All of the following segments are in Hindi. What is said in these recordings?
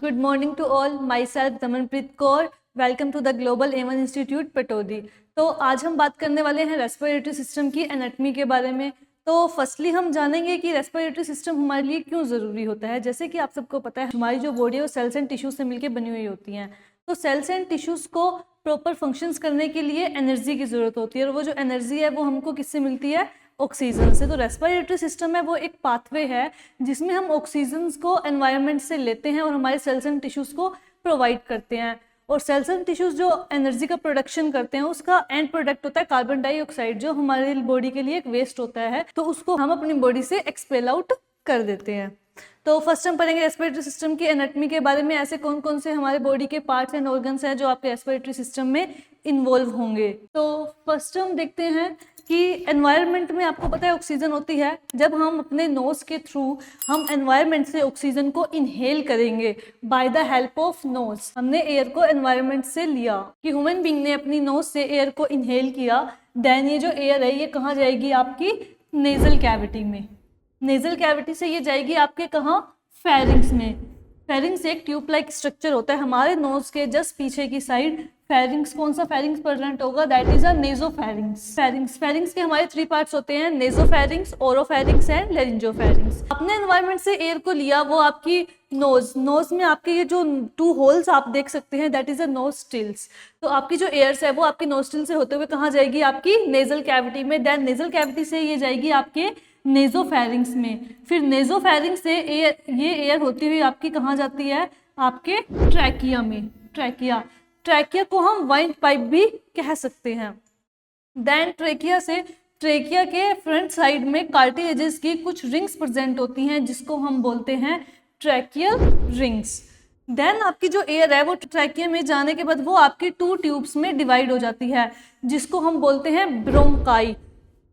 Good morning to all. Myself Damanpreet Kaur. Welcome to the Global A1 Institute Pataudi. तो आज हम बात करने वाले हैं रेस्पिरेटरी सिस्टम की एनाटमी के बारे में। तो फर्स्टली हम जानेंगे कि रेस्पिरेटरी सिस्टम हमारे लिए क्यों ज़रूरी होता है। जैसे कि आप सबको पता है हमारी जो बॉडी है वो सेल्स एंड टिश्यूज से मिलकर बनी हुई होती हैं। तो सेल्स एंड टिश्यूज़ को प्रॉपर फंक्शंस करने के लिए एनर्जी की ज़रूरत होती है और वो जो एनर्जी है वो हमको किससे मिलती है? ऑक्सीजन से। तो रेस्पिरेटरी सिस्टम है वो एक पाथवे है जिसमें हम ऑक्सीजन को एनवायरनमेंट से लेते हैं और हमारे सेल्स एंड टिश्यूज़ को प्रोवाइड करते हैं। और सेल्स एंड टिश्यूज़ जो एनर्जी का प्रोडक्शन करते हैं उसका एंड प्रोडक्ट होता है कार्बन डाइऑक्साइड, जो हमारे बॉडी के लिए एक वेस्ट होता है, तो उसको हम अपनी बॉडी से एक्सपेल आउट कर देते हैं। तो फर्स्ट हम पढ़ेंगे रेस्पिरेटरी सिस्टम की एनाटमी के बारे में। ऐसे कौन कौन से हमारे बॉडी के पार्ट्स एंड ऑर्गन्स हैं जो आपके रेस्पिरेटरी सिस्टम में इन्वॉल्व होंगे। तो फर्स्ट हम देखते हैं कि एनवायरनमेंट में आपको पता है ऑक्सीजन होती है। जब हम अपने नोज के थ्रू हम एनवायरनमेंट से ऑक्सीजन को इनहेल करेंगे by the help of nose, हमने एयर को एनवायरनमेंट से लिया कि ह्यूमन बीइंग ने अपनी नोज से एयर को इनहेल किया, देन ये जो एयर है ये कहाँ जाएगी? आपकी नेजल कैविटी में। नेजल कैविटी से ये जाएगी आपके कहाँ? फेरिंग्स में। फेरिंग्स एक ट्यूब लाइक स्ट्रक्चर होता है हमारे नोज के जस्ट पीछे की साइड। फेरिंग्स, कौन सा फेरिंग्स प्रेजेंट होगा? That is a nasopharynx. Pharynx के हमारे 3 पार्ट्स होते हैं, नेजोफेरिंग्स, ओरोफेरिंग्स एंड लेरिंजोफेरिंग्स। अपने एनवायरनमेंट से एयर को लिया, वो आपकी नोज में आपके ये जो 2 होल्स आप देख सकते हैं, दैट इज अ नोस्ट्रिल्स। तो आपकी जो एयर्स है वो आपकी नोस्ट्रिल से होते हुए कहाँ जाएगी? आपकी नेजल कैविटी में। देन नेजल कैविटी से ये जाएगी आपके नेजोफेरिंग्स में। फिर नेजोफेरिंग्स से ये एयर होती हुई आपकी कहाँ जाती है? आपके ट्रैकिया में। ट्रैकिया को हम वाइंड पाइप भी कह सकते हैं। देन ट्रैकिया के फ्रंट साइड में कार्टिलेजेस की कुछ रिंग्स प्रेजेंट होती हैं जिसको हम बोलते हैं ट्रैकियल रिंग्स। देन आपकी जो एयर है वो ट्रैकिया में जाने के बाद वो आपकी 2 ट्यूब्स में डिवाइड हो जाती है जिसको हम बोलते हैं bronchi,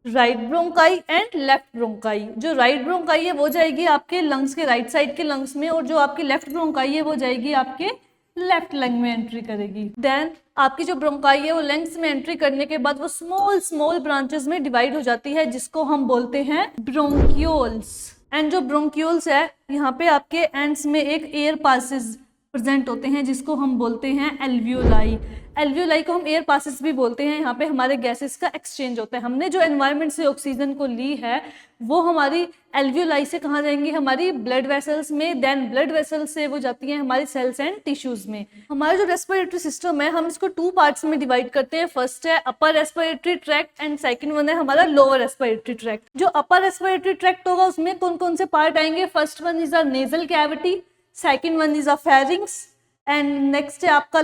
right bronchi and left bronchi. जो राइट ब्रोंकाई है वो जाएगी आपके लंग्स के राइट साइड के लंग्स में, और जो आपकी लेफ्ट ब्रोंकाई है वो जाएगी आपके लेफ्ट लंग में एंट्री करेगी। देन आपकी जो ब्रोंकाई है वो लंग्स में एंट्री करने के बाद वो स्मॉल ब्रांचेस में डिवाइड हो जाती है जिसको हम बोलते हैं ब्रोंक्यूल्स। एंड जो ब्रोंक्यूल्स है यहाँ पे आपके एंड्स में एक एयर पासेस प्रेजेंट होते हैं जिसको हम बोलते हैं एल्वियोलाई। एल्वियोलाई को हम एयर पासेस भी बोलते हैं। यहाँ पे हमारे गैसेस का एक्सचेंज होता है। हमने जो एनवायरनमेंट से ऑक्सीजन को ली है वो हमारी एल्वियोलाई से कहाँ जाएंगी? हमारी ब्लड वेसल्स में। देन ब्लड वेसल्स से वो जाती हैं हमारी सेल्स एंड टिश्यूज में। हमारा जो रेस्पिरेटरी सिस्टम है हम इसको 2 पार्ट्स में डिवाइड करते हैं। फर्स्ट है upper respiratory tract and second one है हमारा लोअर रेस्पिरेटरी ट्रैक्ट। जो अपर रेस्पिरेटरी ट्रैक्ट होगा उसमें कौन कौन से पार्ट आएंगे? First one is a nasal cavity, second one is a pharynx and next है आपका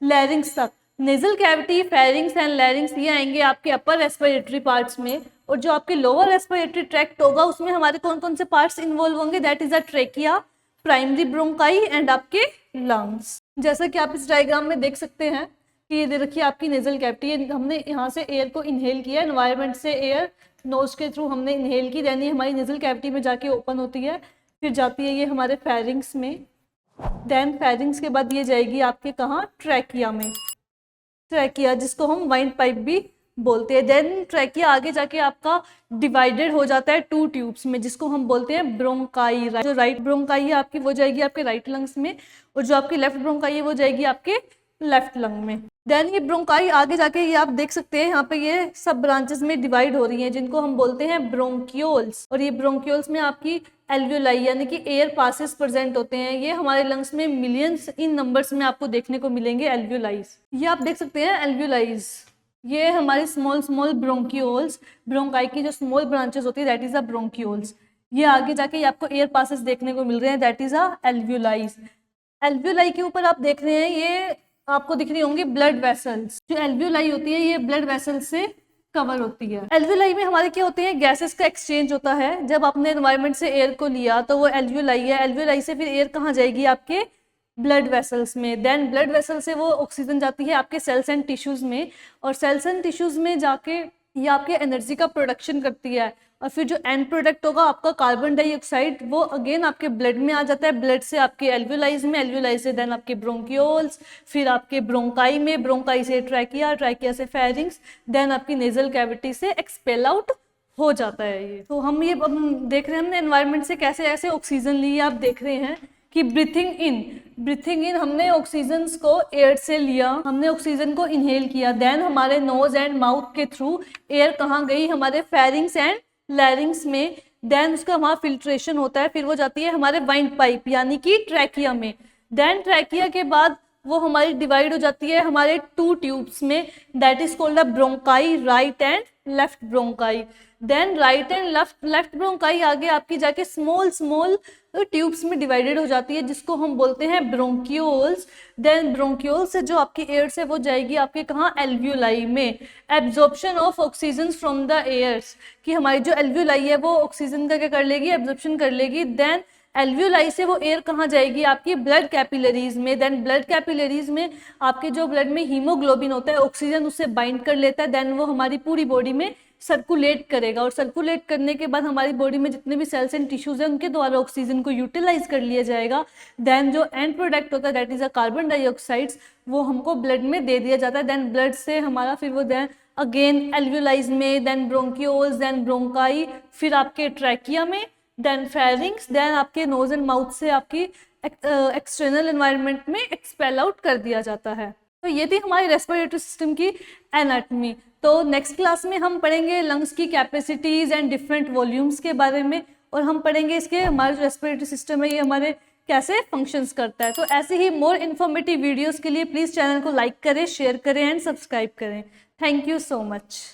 लैरिंग्स तक। नेजल कैविटी, फेरिंग्स एंड लैरिंग्स ये आएंगे आपके अपर रेस्पिरेटरी पार्ट्स में। और जो आपके लोअर रेस्पिरेटरी ट्रैक्ट होगा उसमें हमारे कौन कौन से पार्ट्स इन्वॉल्व होंगे? That is a trachea, primary bronchi and आपके लंग्स। जैसा कि आप इस डायग्राम में देख सकते हैं कि ये दे रखी है आपकी नेजल कैविटी। हमने यहाँ से एयर को इनहेल किया, एनवायरनमेंट से एयर नोज के थ्रू हमने इनहेल की, देन ये हमारी नेजल कैविटी में जाके ओपन होती है, फिर जाती है ये हमारे फेरिंग्स में। देन फेरिंग्स के बाद ये जाएगी आपके कहाँ? ट्रैकिया में। ट्रैकिया जिसको हम वाइंड पाइप भी बोलते हैं। देन ट्रैकिया आगे जाके आपका डिवाइडेड हो जाता है 2 ट्यूब्स में जिसको हम बोलते हैं ब्रोंकाई। जो राइट ब्रोंकाई है आपकी वो जाएगी आपके राइट लंग्स में, और जो आपकी लेफ्ट ब्रोंकाई है वो जाएगी आपके लेफ्ट लंग में। देन ये ब्रोंकाई आगे जाके ये आप देख सकते हैं यहाँ पे ये सब ब्रांचेस में डिवाइड हो रही हैं जिनको हम बोलते हैं ब्रोंक्यूल्स। और ये ब्रोंक्यूल्स में आपकी एल्वियोलाई यानी कि एयर पासेस प्रेजेंट होते हैं। ये हमारे लंग्स में मिलियंस इन नंबर्स में आपको देखने को मिलेंगे एल्वियोलाइज। ये आप देख सकते हैं एल्वियोलाइज, ये हमारी स्मॉल ब्रोंक्यूल्स, ब्रोंकाई की जो स्मॉल ब्रांचेस होती है दैट इज अ ब्रोंक्यूल्स। ये आगे जाके ये आपको एयर पासेस देखने को मिल रहे हैं, दैट इज अ एल्वियोलाइज। एल्वियोलाई के ऊपर आप देख रहे हैं ये आपको दिख रही होंगी ब्लड वेसल्स। जो एल्वियोलाई होती है ये ब्लड वेसल्स से कवर होती है। एल्वियोलाई में हमारे क्या होते हैं? गैसेस का एक्सचेंज होता है। जब आपने एनवायरनमेंट से एयर को लिया तो वो एल्वियोलाई है। एल्वियोलाई से फिर एयर कहाँ जाएगी? आपके ब्लड वेसल्स में। देन ब्लड वेसल से वो ऑक्सीजन जाती है आपके सेल्स एंड टिश्यूज में, और सेल्स एंड टिश्यूज में जाके ये आपके एनर्जी का प्रोडक्शन करती है। और फिर जो एंड प्रोडक्ट होगा आपका कार्बन डाइऑक्साइड, वो अगेन आपके ब्लड में आ जाता है। ब्लड से आपके एल्वियोलाइज में, एल्वियोलाइज से देन आपके ब्रोंक्यूल्स, फिर आपके ब्रोंकाई में, ब्रोंकाई से ट्रैकिया, ट्रैकिया से फेरिंग्स, देन आपकी नेजल कैविटी से एक्सपेल आउट हो जाता है ये। तो हम ये देख रहे हैं हमने एनवायरनमेंट से कैसे ऐसे ऑक्सीजन ली, आप देख रहे हैं कि ब्रीथिंग इन हमने ऑक्सीजन को एयर से लिया, हमने ऑक्सीजन को इनहेल किया, देन हमारे नोज एंड माउथ के थ्रू एयर कहाँ गई, हमारे फेरिंग्स एंड लैरिंग्स में, देन उसका वहाँ फिल्ट्रेशन होता है, फिर वो जाती है हमारे वाइंड पाइप यानी कि ट्रैकिया में, देन ट्रैकिया के बाद वो हमारी डिवाइड हो जाती है हमारे 2 ट्यूब्स में, that is called the bronchi, right and left bronchi. Then right and left bronchi आगे आपकी जाके स्मॉल ट्यूब्स में डिवाइडेड हो जाती है जिसको हम बोलते हैं ब्रोंक्यूल्स। देन ब्रोंक्यूल से जो आपकी एयर से वो जाएगी आपके कहाँ, एल्वियोलाई में। Absorption of oxygen from the airs, कि हमारी जो एल्वियोलाई है वो ऑक्सीजन का क्या कर लेगी, एब्जॉर्प्शन कर लेगी। देन एल्वियोलाई से वो एयर कहाँ जाएगी, आपकी ब्लड कैपिलरीज में। देन ब्लड कैपिलरीज में आपके जो ब्लड में हीमोग्लोबिन होता है, ऑक्सीजन उससे बाइंड कर लेता है, देन वो हमारी पूरी बॉडी में सर्कुलेट करेगा, और सर्कुलेट करने के बाद हमारी बॉडी में जितने भी सेल्स एंड टिश्यूज हैं उनके द्वारा ऑक्सीजन को यूटिलाइज कर लिया जाएगा। देन जो एंड प्रोडक्ट होता है that is a carbon dioxides, वो हमको ब्लड में दे दिया जाता है। देन ब्लड से हमारा फिर वो देन अगेन एल्वियोलाइज में, देन ब्रोंक्यूल्स, देन ब्रोंकाई, फिर आपके ट्रैकिया में, देन फेरिंग्स, देन आपके नोज एंड माउथ से आपकी एक्सटर्नल एनवायरनमेंट में एक्सपेल आउट कर दिया जाता है। तो ये थी हमारी रेस्पिरेटरी सिस्टम की एनाटॉमी। तो नेक्स्ट क्लास में हम पढ़ेंगे लंग्स की कैपेसिटीज एंड डिफरेंट वॉल्यूम्स के बारे में, और हम पढ़ेंगे इसके हमारे जो रेस्पिरेटरी सिस्टम है ये हमारे कैसे फंक्शंस करता है। तो ऐसे ही मोर इन्फॉर्मेटिव वीडियोस के लिए प्लीज़ चैनल को लाइक करें, शेयर करें एंड सब्सक्राइब करें। Thank you so much.